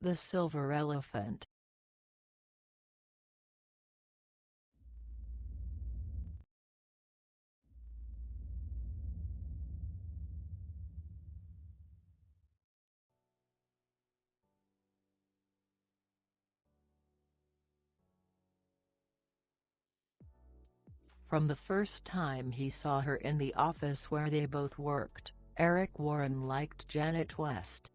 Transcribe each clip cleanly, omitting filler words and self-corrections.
The silver elephant. From the first time he saw her in the office where they both worked, Eric Warren liked Janet West.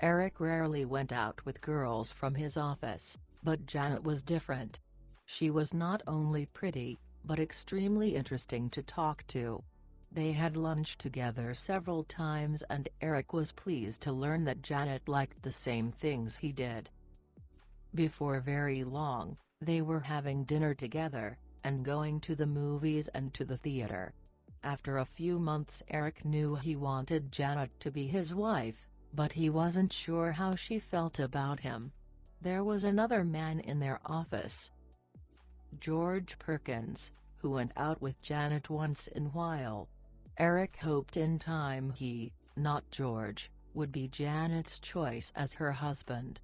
Eric rarely went out with girls from his office, but Janet was different. She was not only pretty, but extremely interesting to talk to. They had lunch together several times and Eric was pleased to learn that Janet liked the same things he did. Before very long, they were having dinner together, and going to the movies and to the theater. After a few months Eric knew he wanted Janet to be his wife, but he wasn't sure how she felt about him. There was another man in their office, George Perkins, who went out with Janet once in a while. Eric hoped in time he, not George, would be Janet's choice as her husband.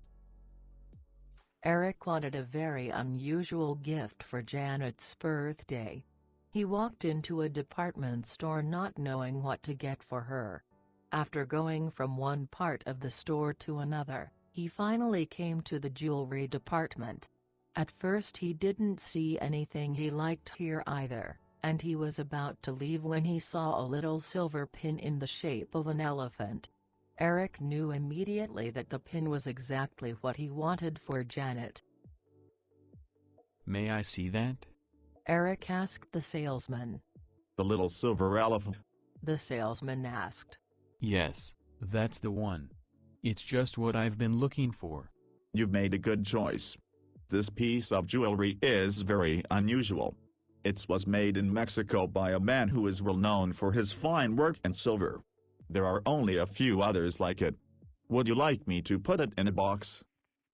Eric wanted a very unusual gift for Janet's birthday. He walked into a department store not knowing what to get for her. After going from one part of the store to another, he finally came to the jewelry department. At first he didn't see anything he liked here either, and he was about to leave when he saw a little silver pin in the shape of an elephant. Eric knew immediately that the pin was exactly what he wanted for Janet. May I see that? Eric asked the salesman. The little silver elephant? The salesman asked. Yes, that's the one. It's just what I've been looking for. You've made a good choice. This piece of jewelry is very unusual. It was made in Mexico by a man who is well known for his fine work in silver. There are only a few others like it. Would you like me to put it in a box?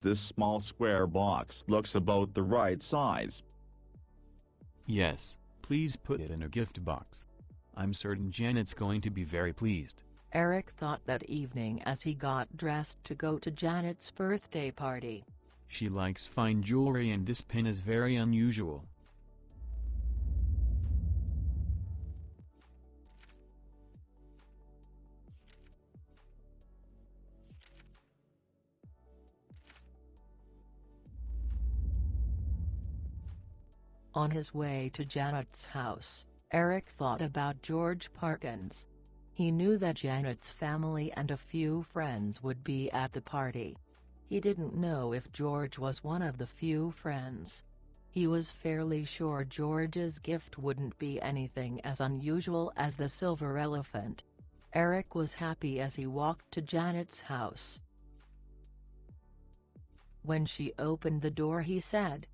This small square box looks about the right size. Yes, please put it in a gift box. I'm certain Janet's going to be very pleased. Eric thought that evening as he got dressed to go to Janet's birthday party. She likes fine jewelry and this pin is very unusual. On his way to Janet's house, Eric thought about George Perkins. He knew that Janet's family and a few friends would be at the party. He didn't know if George was one of the few friends. He was fairly sure George's gift wouldn't be anything as unusual as the silver elephant. Eric was happy as he walked to Janet's house. When she opened the door he said,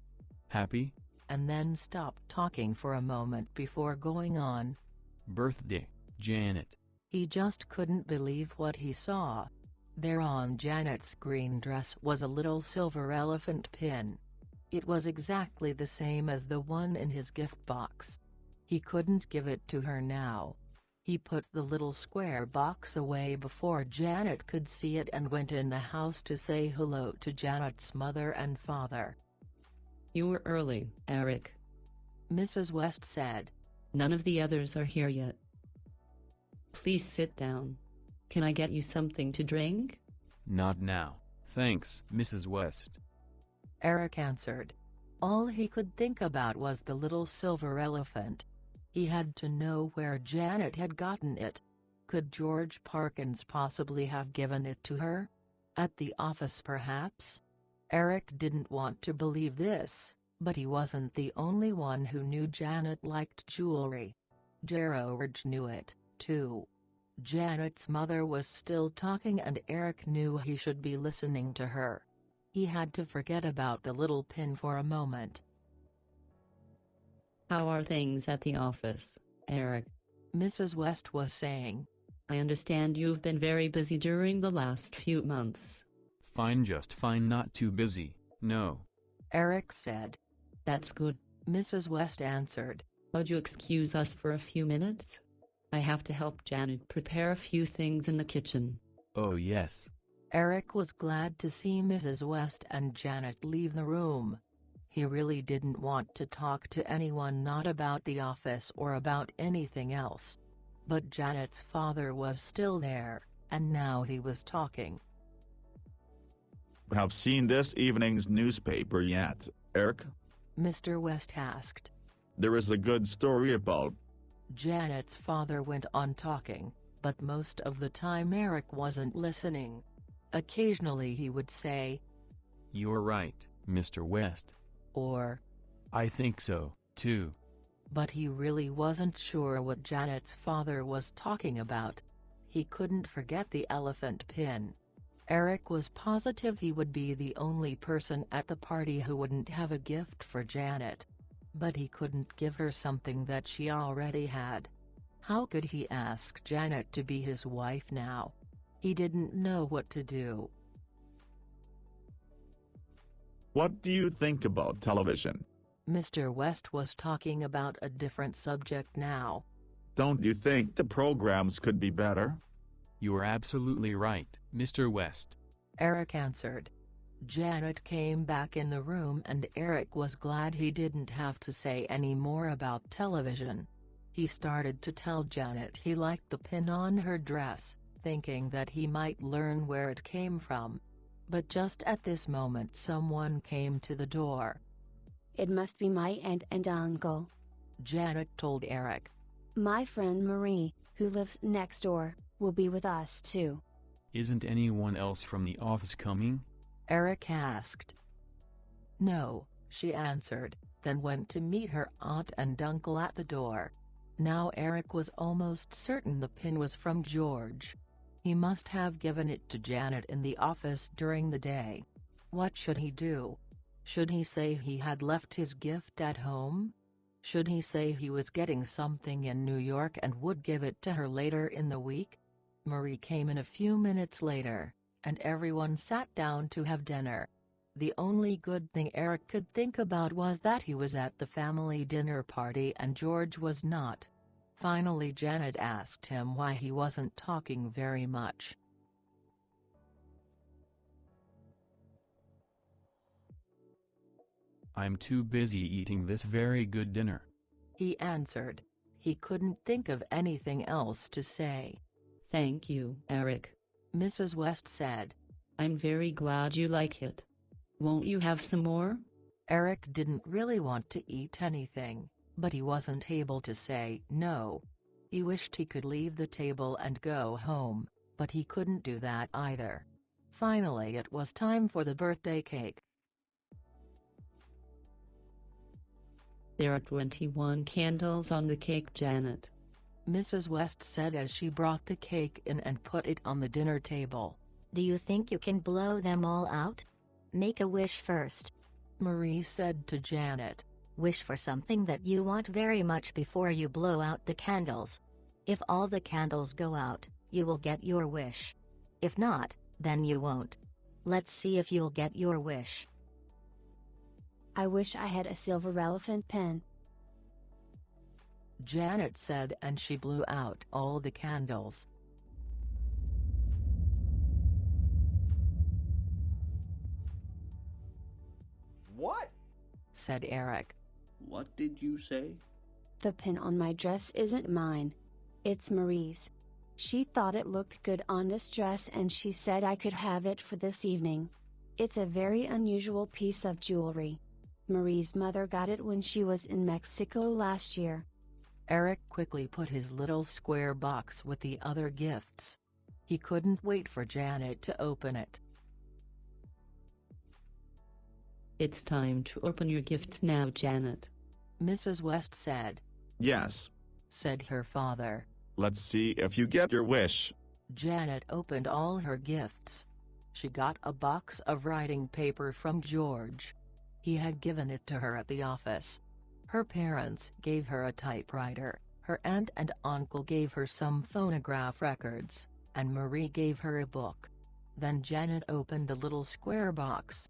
Happy? And then stopped talking for a moment before going on. Birthday, Janet. He just couldn't believe what he saw. There on Janet's green dress was a little silver elephant pin. It was exactly the same as the one in his gift box. He couldn't give it to her now. He put the little square box away before Janet could see it and went in the house to say hello to Janet's mother and father. You were early, Eric. Mrs. West said. None of the others are here yet. Please sit down. Can I get you something to drink? Not now, thanks, Mrs. West. Eric answered. All he could think about was the little silver elephant. He had to know where Janet had gotten it. Could George Perkins possibly have given it to her? At the office perhaps? Eric didn't want to believe this, but he wasn't the only one who knew Janet liked jewelry. George knew it, too. Janet's mother was still talking and Eric knew he should be listening to her. He had to forget about the little pin for a moment. How are things at the office, Eric? Mrs. West was saying. I understand you've been very busy during the last few months. Fine, just fine, not too busy, no. Eric said. That's good. Mrs. West answered. Would you excuse us for a few minutes? I have to help Janet prepare a few things in the kitchen. Oh yes. Eric was glad to see Mrs. West and Janet leave the room. He really didn't want to talk to anyone, not about the office or about anything else. But Janet's father was still there, and now he was talking. Have seen this evening's newspaper yet, Eric? Mr. West asked. There is a good story about. Janet's father went on talking, but most of the time Eric wasn't listening. Occasionally he would say, "You're right, Mr. West." Or, "I think so, too." But he really wasn't sure what Janet's father was talking about. He couldn't forget the elephant pin. Eric was positive he would be the only person at the party who wouldn't have a gift for Janet. But he couldn't give her something that she already had. How could he ask Janet to be his wife now? He didn't know what to do. What do you think about television? Mr. West was talking about a different subject now. Don't you think the programs could be better? "You are absolutely right, Mr. West," Eric answered. Janet came back in the room and Eric was glad he didn't have to say any more about television. He started to tell Janet he liked the pin on her dress, thinking that he might learn where it came from. But just at this moment someone came to the door. "It must be my aunt and uncle," Janet told Eric. "My friend Marie, who lives next door, will be with us too." "Isn't anyone else from the office coming?" Eric asked. "No," she answered, then went to meet her aunt and uncle at the door. Now Eric was almost certain the pin was from George. He must have given it to Janet in the office during the day. What should he do? Should he say he had left his gift at home? Should he say he was getting something in New York and would give it to her later in the week? Marie came in a few minutes later, and everyone sat down to have dinner. The only good thing Eric could think about was that he was at the family dinner party and George was not. Finally Janet asked him why he wasn't talking very much. "I'm too busy eating this very good dinner," he answered. He couldn't think of anything else to say. Thank you, Eric. Mrs. West said. I'm very glad you like it. Won't you have some more? Eric didn't really want to eat anything, but he wasn't able to say no. He wished he could leave the table and go home, but he couldn't do that either. Finally it was time for the birthday cake. There are 21 candles on the cake, Janet. Mrs. West said as she brought the cake in and put it on the dinner table. Do you think you can blow them all out? Make a wish first. Marie said to Janet. Wish for something that you want very much before you blow out the candles. If all the candles go out, you will get your wish. If not, then you won't. Let's see if you'll get your wish. I wish I had a silver elephant pen. Janet said, and she blew out all the candles. What? Said Eric. What did you say? The pin on my dress isn't mine. It's Marie's. She thought it looked good on this dress and she said I could have it for this evening. It's a very unusual piece of jewelry. Marie's mother got it when she was in Mexico last year. Eric quickly put his little square box with the other gifts. He couldn't wait for Janet to open it. It's time to open your gifts now, Janet. Mrs. West said. Yes. Said her father. Let's see if you get your wish. Janet opened all her gifts. She got a box of writing paper from George. He had given it to her at the office. Her parents gave her a typewriter, her aunt and uncle gave her some phonograph records, and Marie gave her a book. Then Janet opened the little square box.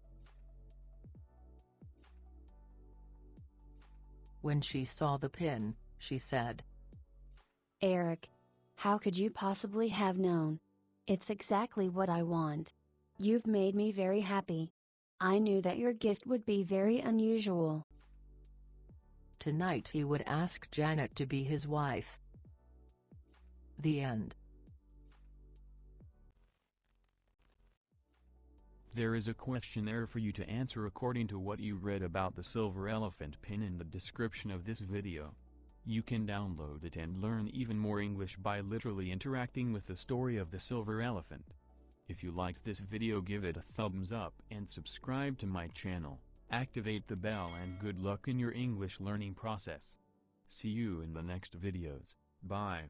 When she saw the pin, she said, Eric, how could you possibly have known? It's exactly what I want. You've made me very happy. I knew that your gift would be very unusual. Tonight he would ask Janet to be his wife. The end. There is a questionnaire for you to answer according to what you read about the silver elephant pin in the description of this video. You can download it and learn even more English by literally interacting with the story of the silver elephant. If you liked this video, give it a thumbs up and subscribe to my channel. Activate the bell, and good luck in your English learning process. See you in the next videos. Bye.